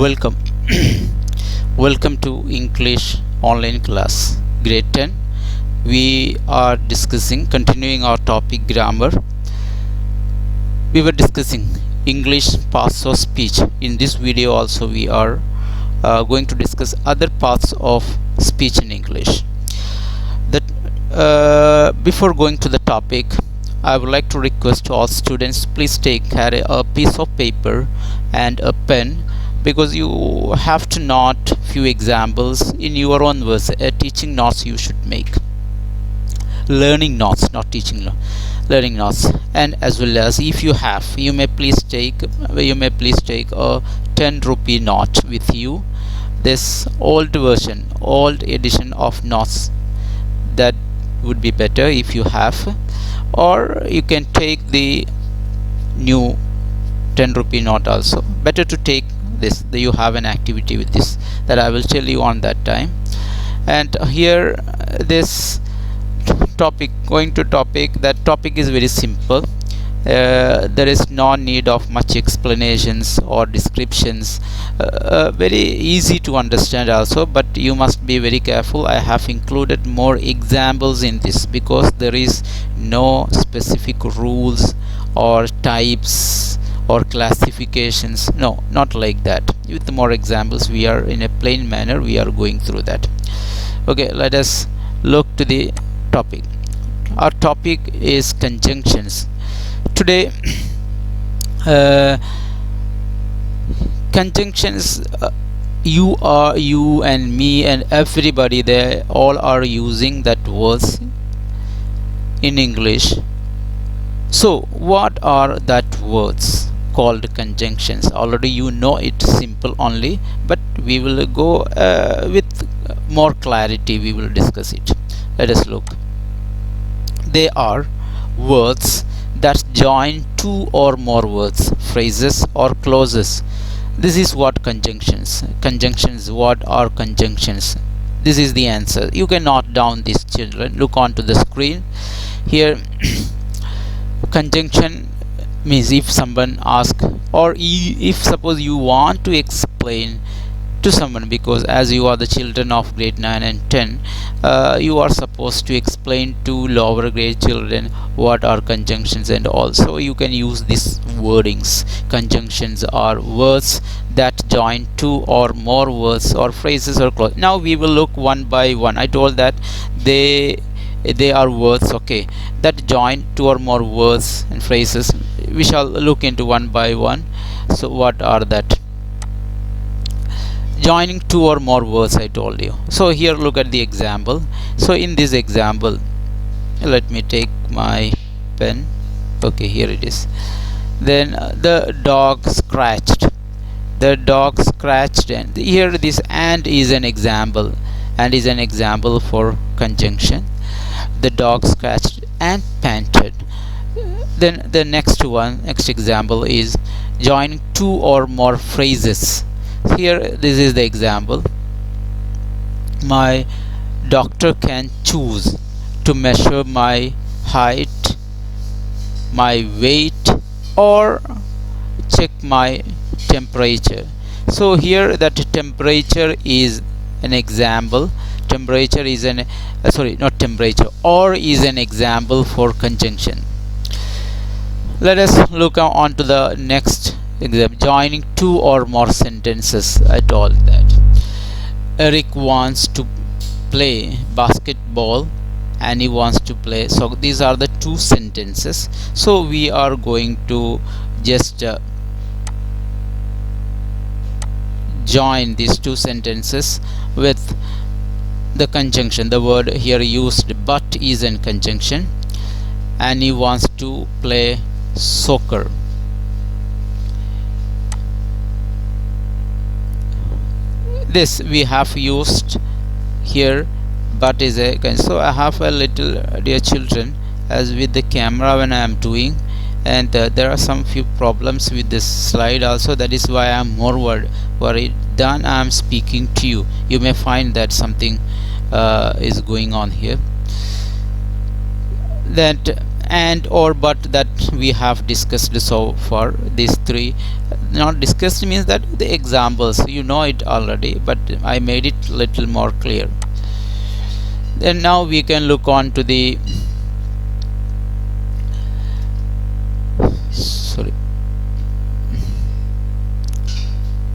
Welcome. Welcome to English online class grade 10. We are continuing our topic grammar. We were discussing English parts of speech. In this video also we are going to discuss other parts of speech in English. Before going to the topic, I would like to request all students, please carry a piece of paper and a pen, because you have to note few examples in your own words. Teaching notes you should make, learning notes, not teaching, learning notes. And as well as, if you have, you may please take a 10 rupee note with you, this old edition of notes. That would be better if you have, or you can take the new 10 rupee note also. Better to take this, you have an activity with this that I will tell you on that time. And here this topic, that topic is very simple. There is no need of much explanations or descriptions, very easy to understand also, but you must be very careful. I have included more examples in this because there is no specific rules or types or classifications, no, not like that. With more examples, we are in a plain manner, we are going through that. Okay, let us look to the topic. Our topic is conjunctions. Today, conjunctions, you and me and everybody, they all are using that words in English. So what are that words called conjunctions? Already you know it, simple only, but we will go with more clarity, we will discuss it. Let us look. They are words that join two or more words, phrases or clauses. This is what conjunctions. What are conjunctions? This is the answer. You can note down this, children. Look onto the screen here. Conjunction means, if someone asks, or if suppose you want to explain to someone, because as you are the children of grade 9 and 10, you are supposed to explain to lower grade children what are conjunctions, and also you can use these wordings. Conjunctions are words that join two or more words or phrases or clauses. Now we will look one by one. I told that they are words, okay, that join two or more words and phrases. We shall look into one by one. So what are that? Joining two or more words, I told you. So here look at the example. So in this example, let me take my pen. Okay, here it is. Then the dog scratched. And here this and is an example, for conjunction. The dog scratched and panted. Then the next example is joining two or more phrases. Here this is the example. My doctor can choose to measure my height, my weight, or check my temperature. So here that temperature is an example. Or is an example for conjunction. Let us look on to the next example. Joining two or more sentences. I told that Eric wants to play basketball, Annie wants to play. So these are the two sentences. So we are going to just join these two sentences with the conjunction. The word here used, but, is in conjunction. Annie wants to play soccer. This we have used here, but is a. So I have a little, dear children, as with the camera when I am doing, and there are some few problems with this slide also. That is why I am more worried than I am speaking to you. You may find that something is going on here. That and or but that we have discussed so far. These three not discussed means that the examples you know it already, but I made it little more clear. Then now we can look on to the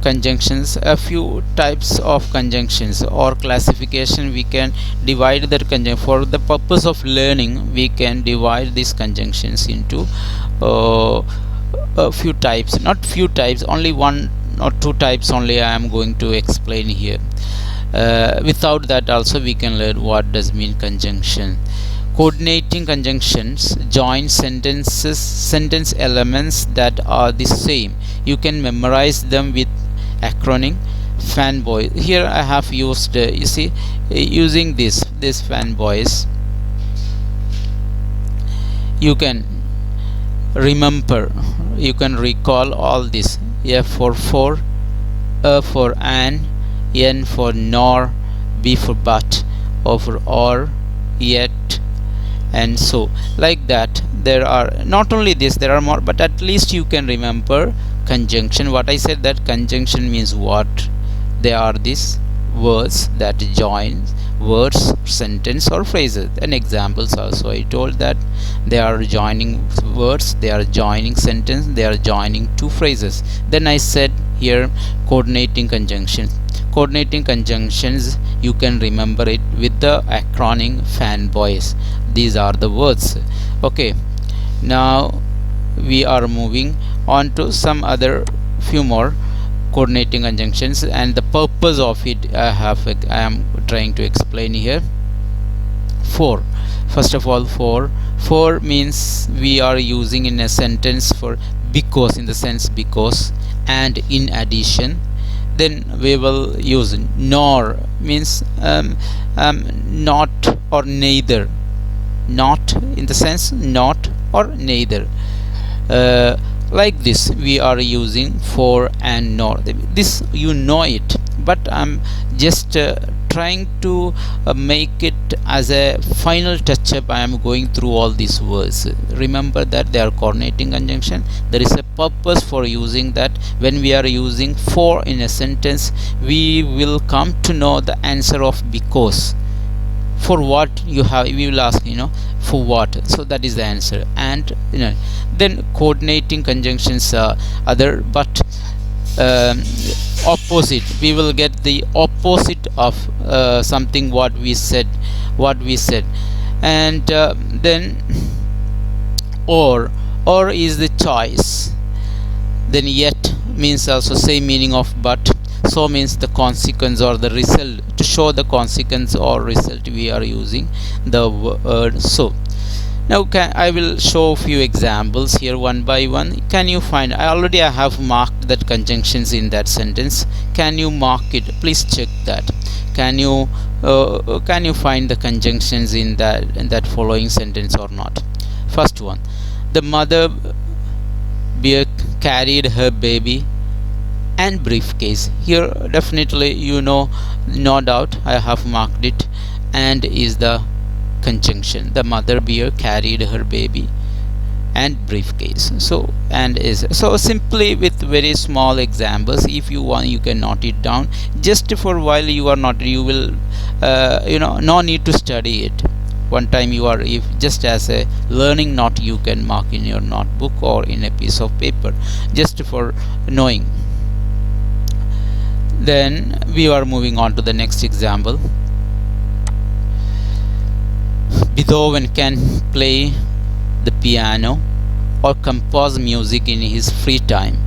conjunctions. A few types of conjunctions or classification we can divide that conjunction. For the purpose of learning, we can divide these conjunctions into a few types, not few types, only one or two types only I am going to explain here. Without that also we can learn what does mean conjunction. Coordinating conjunctions join sentence elements that are the same. You can memorize them with acronym fanboy. Here I have used you see, using this fanboys you can remember, you can recall all this. F for A for an, N for nor, B for but, O for or, yet, and so like that. There are not only this, there are more, but at least you can remember conjunction. What I said, that conjunction means what? They are these words that join words, sentence or phrases. And examples also I told that they are joining words, they are joining sentence, they are joining two phrases. Then I said here coordinating conjunctions. Coordinating conjunctions you can remember it with the acronym fanboys. These are the words. Okay, now we are moving on to some other few more coordinating conjunctions, and the purpose of it I am trying to explain here. For, first of all, for means we are using in a sentence for because, in the sense because, and in addition. Then we will use nor, means not or neither. Not in the sense not or neither. Like this we are using for and nor. This you know it, but I'm just trying to make it as a final touch up. I am going through all these words. Remember that they are coordinating conjunction. There is a purpose for using that. When we are using for in a sentence, we will come to know the answer of because. For what you have, we will ask, for what, so that is the answer. And then coordinating conjunctions are other, but opposite, we will get the opposite of something what we said. And then or is the choice. Then yet means also same meaning of but. So means the consequence or the result. To show the consequence or result we are using the word so. Now I will show a few examples here one by one. Can you find, I have marked that conjunctions in that sentence. Can you mark it? Please check that. Can you find the conjunctions in that following sentence or not? First one, the mother bear carried her baby and briefcase. Here definitely no doubt I have marked it, and is the conjunction. The mother bear carried her baby and briefcase. So and is. So simply with very small examples, if you want you can note it down. Just for while you are not, you will no need to study it. One time you are, if just as a learning note, you can mark in your notebook or in a piece of paper just for knowing. Then we are moving on to the next example. Beethoven can play the piano or compose music in his free time.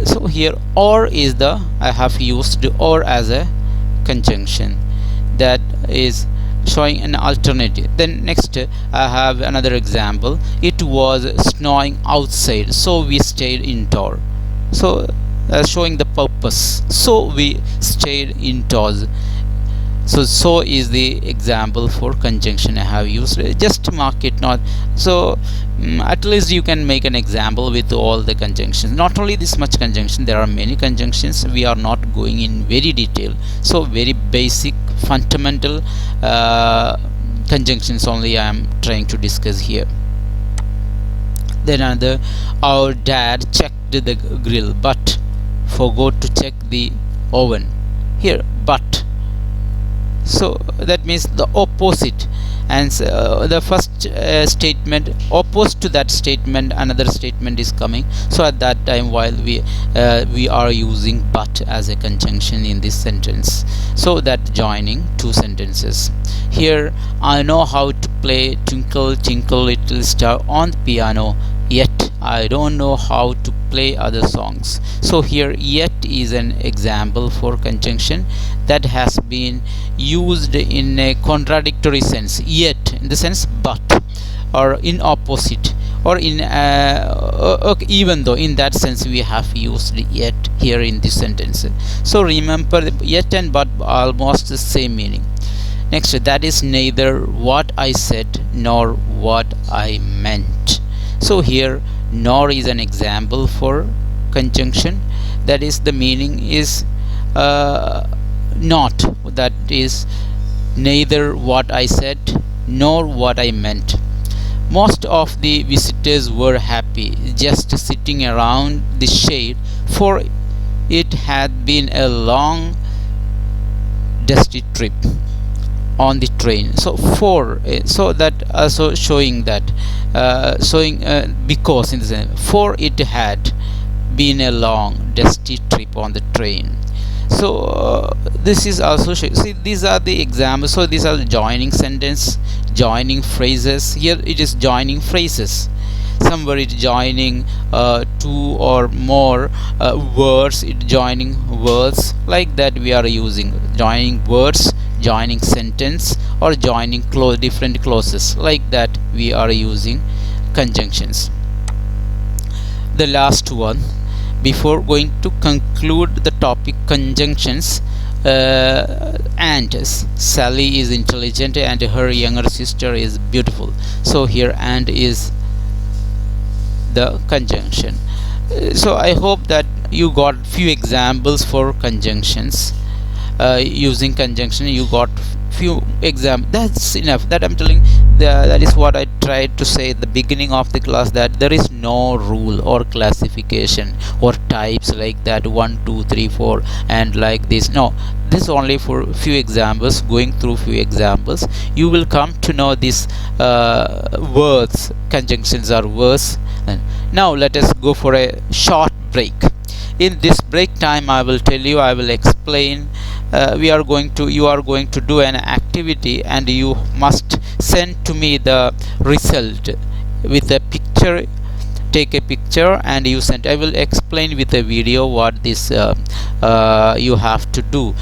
So here or is the, I have used or as a conjunction, that is showing an alternative. Then next I have another example. It was snowing outside, so we stayed indoors. So showing the purpose, so we stayed indoors. So is the example for conjunction I have used. Just mark it, not so at least you can make an example with all the conjunctions. Not only this much conjunction, there are many conjunctions. We are not going in very detail, so very basic fundamental conjunctions only I am trying to discuss here. Then another, our dad checked the grill but forgot to check the oven. Here, but, so that means the opposite. And the first statement opposed to that statement, another statement is coming. So at that time, while we are using but as a conjunction in this sentence, so that joining two sentences. Here, I know how to play Twinkle Twinkle Little Star on the piano, yet I don't know how to play other songs. So here, yet is an example for conjunction that has been used in a contradictory sense. Yet in the sense but, or in opposite, or in okay, even though in that sense we have used yet here in this sentence. So remember, yet and but almost the same meaning. Next, that is neither what I said nor what I meant. So here, nor is an example for conjunction. That is, the meaning is not, that is neither what I said nor what I meant. Most of the visitors were happy just sitting around the shade, for it had been a long dusty trip on the train. So for, so that also showing that because in the sense, for it had been a long dusty trip on the train. So this is also see, these are the examples. So these are the joining sentence, joining phrases. Here it is joining phrases. Somewhere it joining two or more words, it joining words, like that we are using joining words, joining sentence, or joining different clauses, like that we are using conjunctions. The last one, before going to conclude the topic conjunctions, and Sally is intelligent and her younger sister is beautiful. So here and is the conjunction. So I hope that you got few examples for conjunctions. Using conjunction, you got few examples. That's enough. That I'm telling, that is what I tried to say at the beginning of the class, that there is no rule or classification or types like that 1 2 3 4 and like this. No, this is only for few examples. Going through few examples, you will come to know these words. Conjunctions are words. And now let us go for a short break. In this break time, I will tell you, I will explain. You are going to do an activity, and you must send to me the result with a picture. Take a picture and you send. I will explain with a video what this you have to do.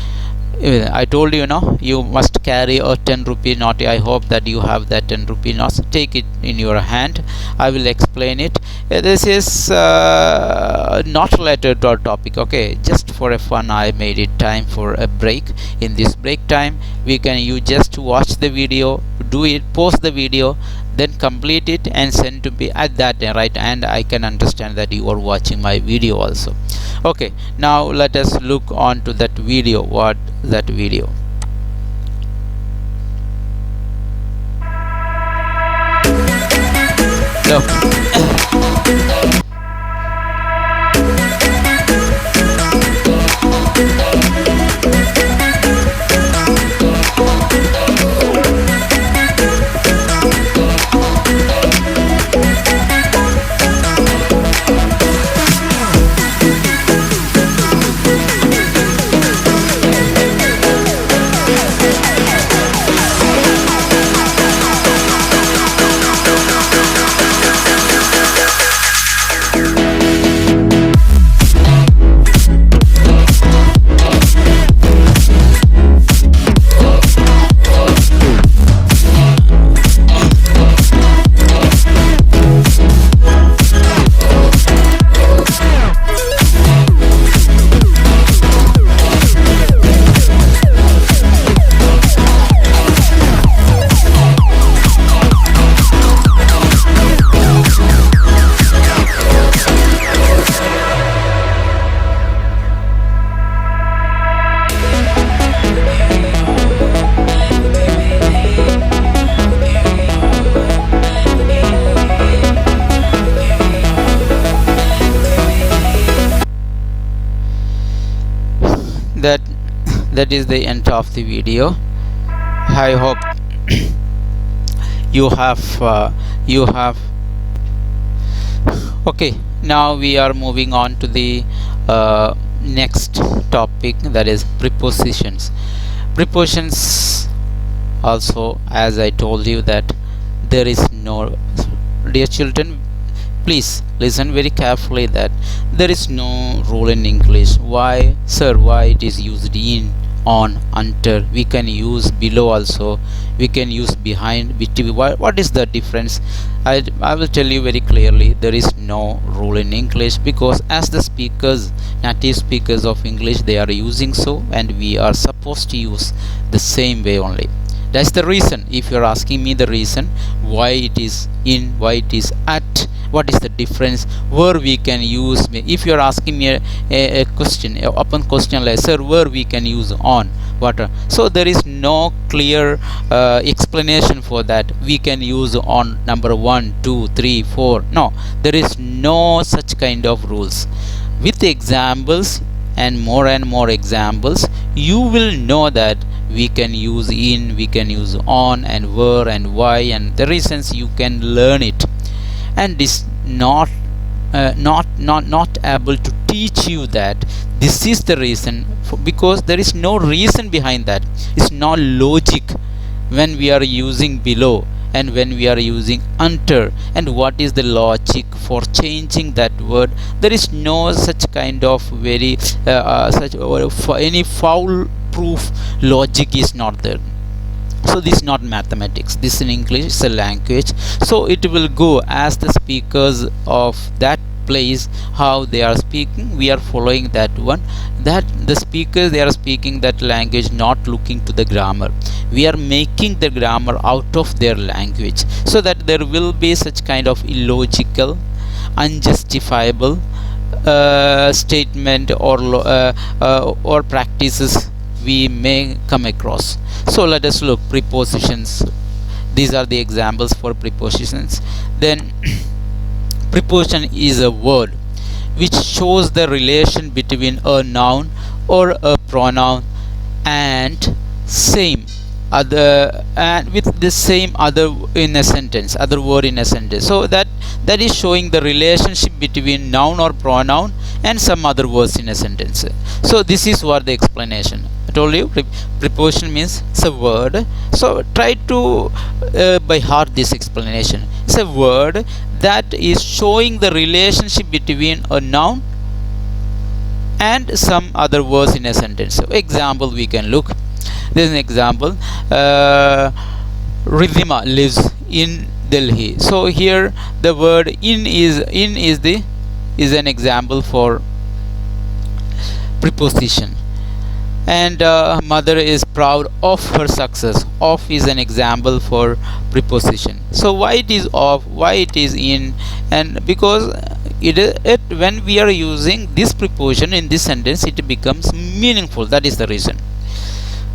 I told you, you must carry a 10 rupee note. I hope that you have that 10 rupee note. Take it in your hand. I will explain it. This is not related to our topic, okay? Just for a fun, I made it time for a break. In this break time, you just watch the video, do it, pause the video, then complete it and send to me at that right, and I can understand that you are watching my video also. Okay, now let us look on to that video. What that video? Look. that that is the end of the video. I hope you have okay. Now we are moving on to the next topic, that is prepositions. Prepositions also, as I told you, that there is no, dear children, please listen very carefully, that there is no rule in English. Why, sir? Why it is used in, on, under? We can use below also. We can use behind, between. What is the difference? I will tell you very clearly. There is no rule in English, because as the speakers, native speakers of English, they are using so, and we are supposed to use the same way only. That's the reason. If you're asking me the reason why it is in, why it is at, what is the difference, where we can use, if you're asking me a question, open question like, sir, where we can use on, what, so there is no clear explanation for that. We can use on number 1, 2, 3, 4. No, there is no such kind of rules. With examples and more examples, you will know that we can use in, we can use on, and where, and why, and the reasons. You can learn it, and this not able to teach you that this is the reason, because there is no reason behind that. It's not logic when we are using below and when we are using under, and what is the logic for changing that word. There is no such kind of very for any foul proof logic is not there. So this is not mathematics, this in English is a language. So it will go as the speakers of that place, how they are speaking, we are following that one. That the speakers, they are speaking that language, not looking to the grammar. We are making the grammar out of their language, so that there will be such kind of illogical, unjustifiable statement or practices we may come across. So let us look prepositions. These are the examples for prepositions. Then preposition is a word which shows the relation between a noun or a pronoun and same other, and with the same other in a sentence, other word in a sentence. So that is showing the relationship between noun or pronoun and some other words in a sentence. So this is what the explanation. I told you preposition means it's a word. So try to by heart this explanation. It's a word that is showing the relationship between a noun and some other words in a sentence. So example we can look. There's an example. Ridhima lives in Delhi. So here the word in is an example for preposition. And mother is proud of her success. Of is an example for preposition. So why it is of, why it is in, and because it when we are using this preposition in this sentence, it becomes meaningful. That is the reason.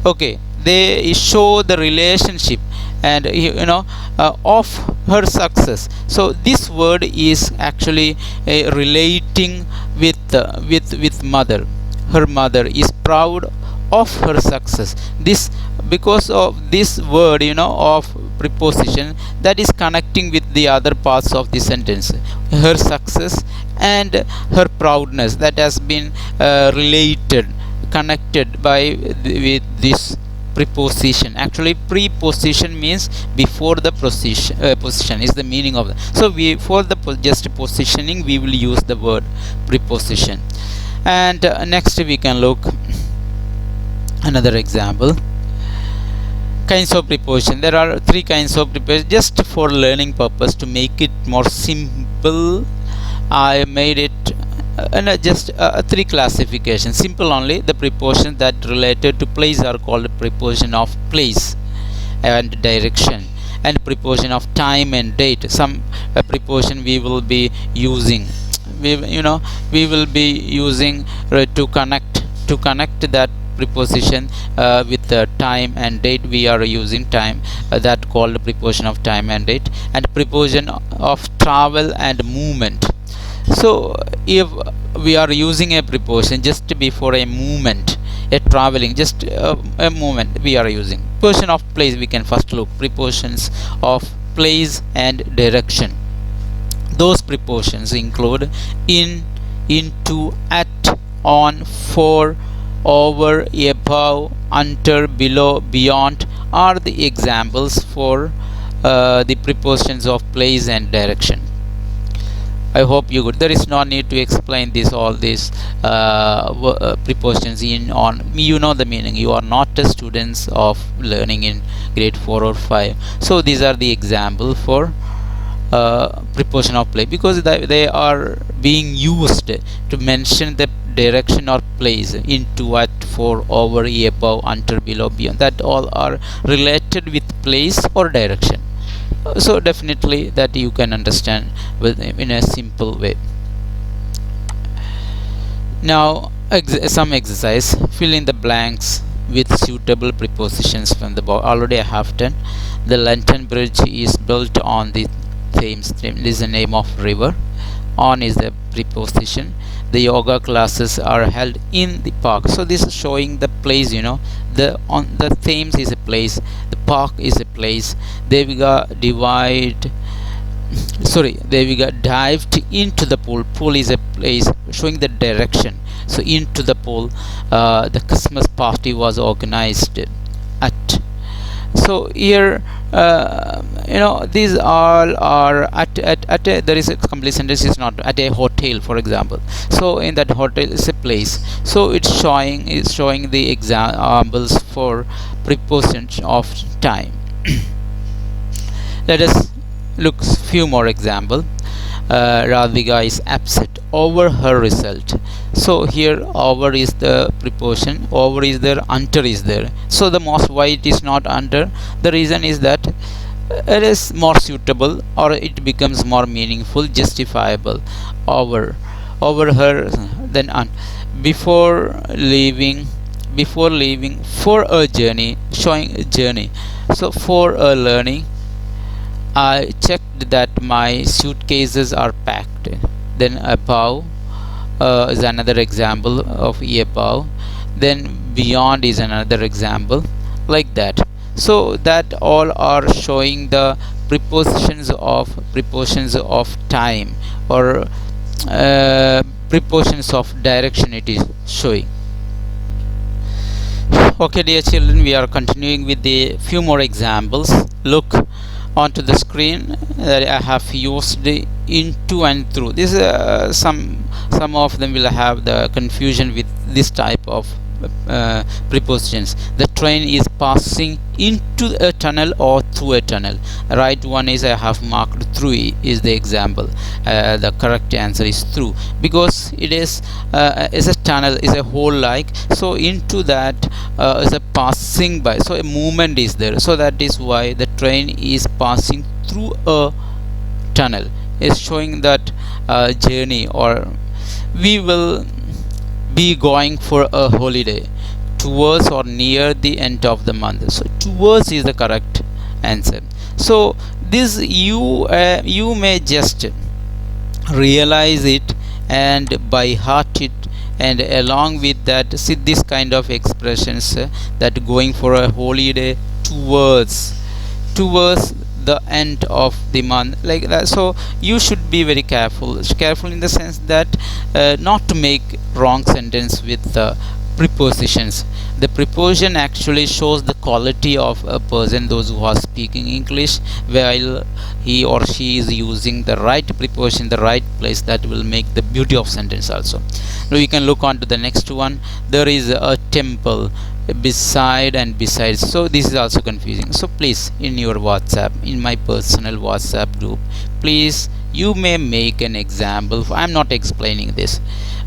Okay, they show the relationship and of her success. So this word is actually relating with mother. Her mother is proud of her success. This, because of this word of preposition, that is connecting with the other parts of the sentence, her success and her proudness, that has been related, connected with this preposition. Actually preposition means before the position is the meaning of that. So we, for the just positioning, we will use the word preposition. And next we can look another example. Kinds of preposition. There are 3 kinds of preposition. Just for learning purpose, to make it more simple, I made it just 3 classifications. Simple only. The prepositions that related to place are called preposition of place and direction, and preposition of time and date. Some preposition we will be using. We will be using to connect that preposition with the time and date. We are using time, that called preposition of time and date, and preposition of travel and movement. So if we are using a preposition just before a movement, a traveling, just a movement we are using. Preposition of place, we can first look prepositions of place and direction. Those prepositions include in, into, at, on, for, over, above, under, below, beyond are the examples for the prepositions of place and direction. I hope you good. There is no need to explain this all these prepositions in, on. You know the meaning. You are not a students of learning in grade 4 or 5. So these are the example for preposition of place, because they are being used to mention the direction or place. Into, at, for, over, above, under, below, beyond, that all are related with place or direction. So definitely that you can understand in a simple way. Now some exercise, fill in the blanks with suitable prepositions from the book. Already I have done. The London Bridge is built on the Thames stream. This is the name of river. On is the preposition. The yoga classes are held in the park. So this is showing the place, the on the Thames is a place, the park is a place. Devika dived into the pool. Pool is a place, showing the direction. So into the pool. The Christmas party was organized at. So here these all are at a, there is a complete sentence is not at a hotel, for example. So in that hotel is a place. So it's showing the examples for prepositions of time. Let us look few more example. Radhika is upset over her result. So here over is the preposition, over is there, under is there. So the most why it is not under, the reason is that it is more suitable, or it becomes more meaningful, justifiable. Over her, then on. Before leaving for a journey, showing a journey. So for a learning, I checked that my suitcases are packed. Then above is another example of above. Then beyond is another example, like that. So that all are showing the prepositions of time, or prepositions of direction it is showing. Okay, dear children, we are continuing with the few more examples. Look onto the screen that I have used into and through. This some of them will have the confusion with this type of prepositions. The train is passing into a tunnel or through a tunnel. Right one is I have marked through is the example. The correct answer is through, because it is a tunnel, is a hole like. So into that is a passing by, so a movement is there. So that is why the train is passing through a tunnel, is showing that journey, or we will be going for a holiday towards or near the end of the month. So towards is the correct answer. So this you may just realize it and by heart it, and along with that see this kind of expressions that going for a holiday towards the end of the month, like that. So you should be very careful in the sense that not to make wrong sentence with the prepositions. The preposition actually shows the quality of a person, those who are speaking English, while he or she is using the right preposition, the right place, that will make the beauty of sentence also. Now we can look on to the next one. There is a temple beside and besides. So this is also confusing. So please, in your WhatsApp, in my personal WhatsApp group, please, you may make an example. I am not explaining this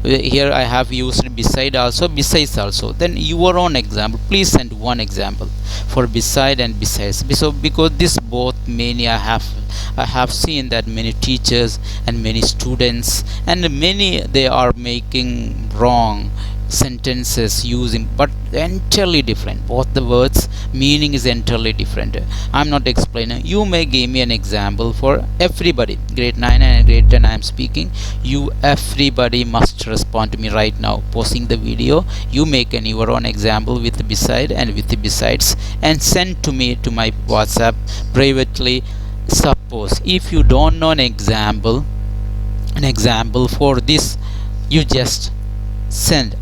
here. I have used beside also, besides also. Then your own example, please send one example for beside and besides. So because this both many I have seen that many teachers and many students and many they are making wrong sentences using, but entirely different. Both the words meaning is entirely different. I'm not explaining. You may give me an example for everybody. Grade 9 and grade 10 I am speaking. You everybody must respond to me right now. Pausing the video. You make your own example with the beside and with the besides and send to me to my WhatsApp privately. Suppose if you don't know an example for this, you just send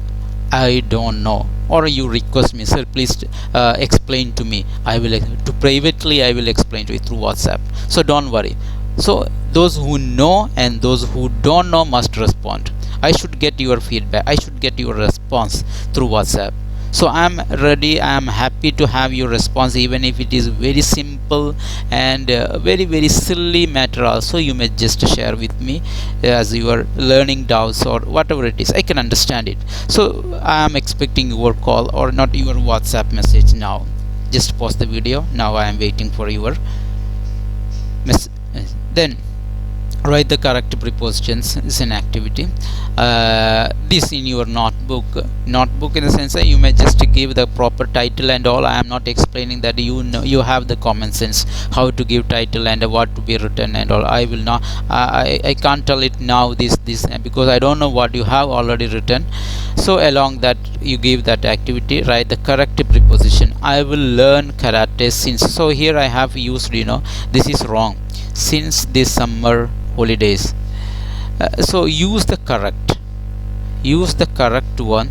I don't know, or you request me, sir, please explain to me. I will I will explain to you through WhatsApp. So don't worry. So those who know and those who don't know must respond. I should get your feedback. I should get your response through WhatsApp. So I'm ready. I'm happy to have your response, even if it is very simple and very silly matter. Also, you may just share with me as your learning doubts or whatever it is. I can understand it. So I am expecting your call or not your WhatsApp message now. Just pause the video. Now I am waiting for your message. Then write the correct prepositions is an activity. This in your notebook in the sense that you may just give the proper title and all. I am not explaining that. You know, you have the common sense how to give title and what to be written and all. I will not I can't tell it now this because I don't know what you have already written. So along that you give that activity, write the correct preposition. I will learn karate since. So here I have used, this is wrong, since this summer holidays. So use the correct one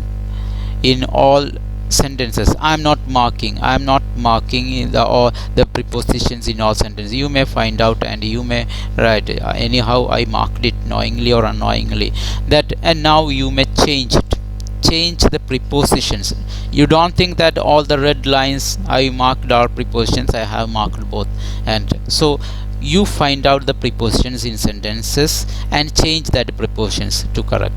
in all sentences. I'm not marking in the prepositions in all sentences. You may find out and you may write anyhow I marked it knowingly or unknowingly that, and now you may change the prepositions. You don't think that all the red lines I marked are prepositions. I have marked both, and so you find out the prepositions in sentences and change that prepositions to correct.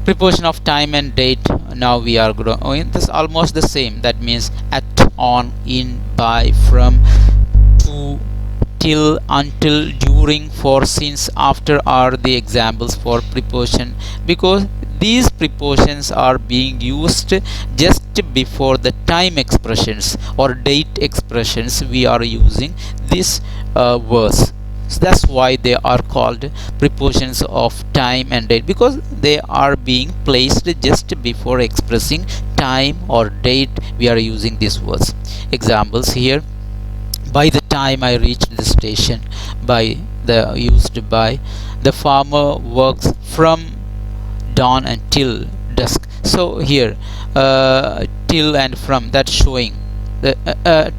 Preposition of time and date. Now we are going this almost the same. That means at, on, in, by, from, to, till, until, during, for, since, after are the examples for preposition, because these prepositions are being used just before the time expressions or date expressions. We are using this words. So that's why they are called prepositions of time and date, because they are being placed just before expressing time or date. We are using these words. Examples here: by the time I reached the station, by the used by. The farmer works from dawn until dusk. So here till and from, that's showing the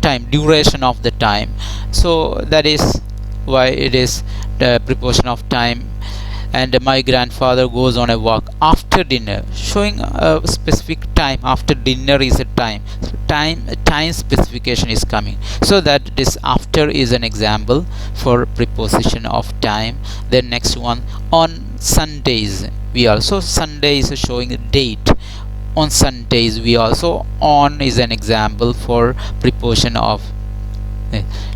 time, duration of the time. So that is why it is the preposition of time. And my grandfather goes on a walk after dinner, showing a specific time. After dinner is a time. So time specification is coming, so that this after is an example for preposition of time. Then next one, on Sundays we also, Sunday is showing a date. On Sundays we also, on is an example for preposition of.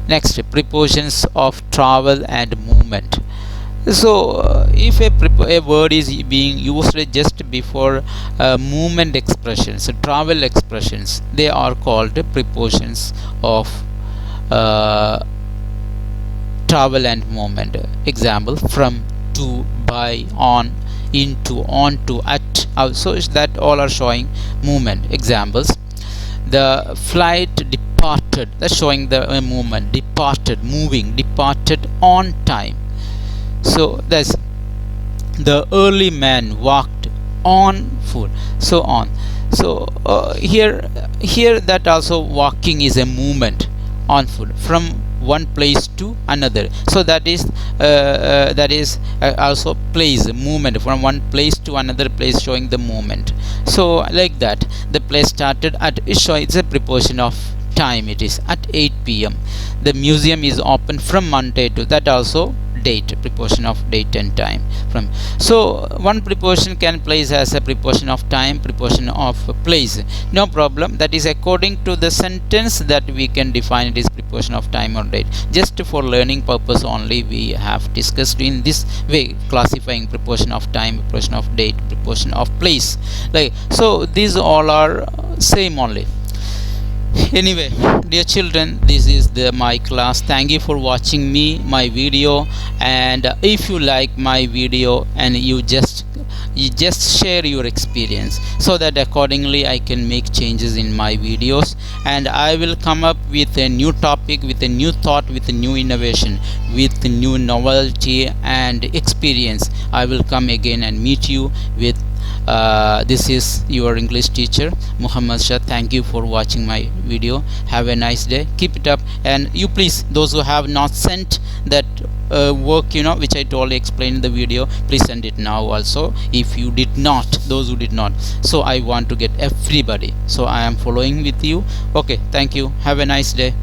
Next, prepositions of travel and movement. So if a word is being used just before movement expressions, travel expressions, they are called prepositions of travel and movement. Example: from, to, by, on, into, on to, at. So that all are showing movement. Examples: the flight departed, that's showing the movement. Departed, moving. Departed on time. So that's the early man walked on foot, so on. So here that also walking is a movement on foot from one place to another. So that is also place, movement from one place to another place, showing the movement. So like that, the place started at, it's a preposition of time. It is at 8 p.m. The museum is open from Monday to, that also date, preposition of date and time. From so one preposition can place as a preposition of time, preposition of place, no problem. That is according to the sentence that we can define it as preposition of time or date. Just for learning purpose only we have discussed in this way, classifying preposition of time, preposition of date, preposition of place. Like so these all are same only. Anyway, dear children, this is my class. Thank you for watching my video, and if you like my video, and you just share your experience, so that accordingly I can make changes in my videos, and I will come up with a new topic, with a new thought, with a new innovation, with new novelty and experience. I will come again and meet you with this is your English teacher Muhammed Shah. Thank you for watching my video. Have a nice day. Keep it up, and you please, those who have not sent that work, which I totally explained in the video, please send it now also. If you did not, those who did not, so I want to get everybody, so I am following with you. Okay, thank you. Have a nice day.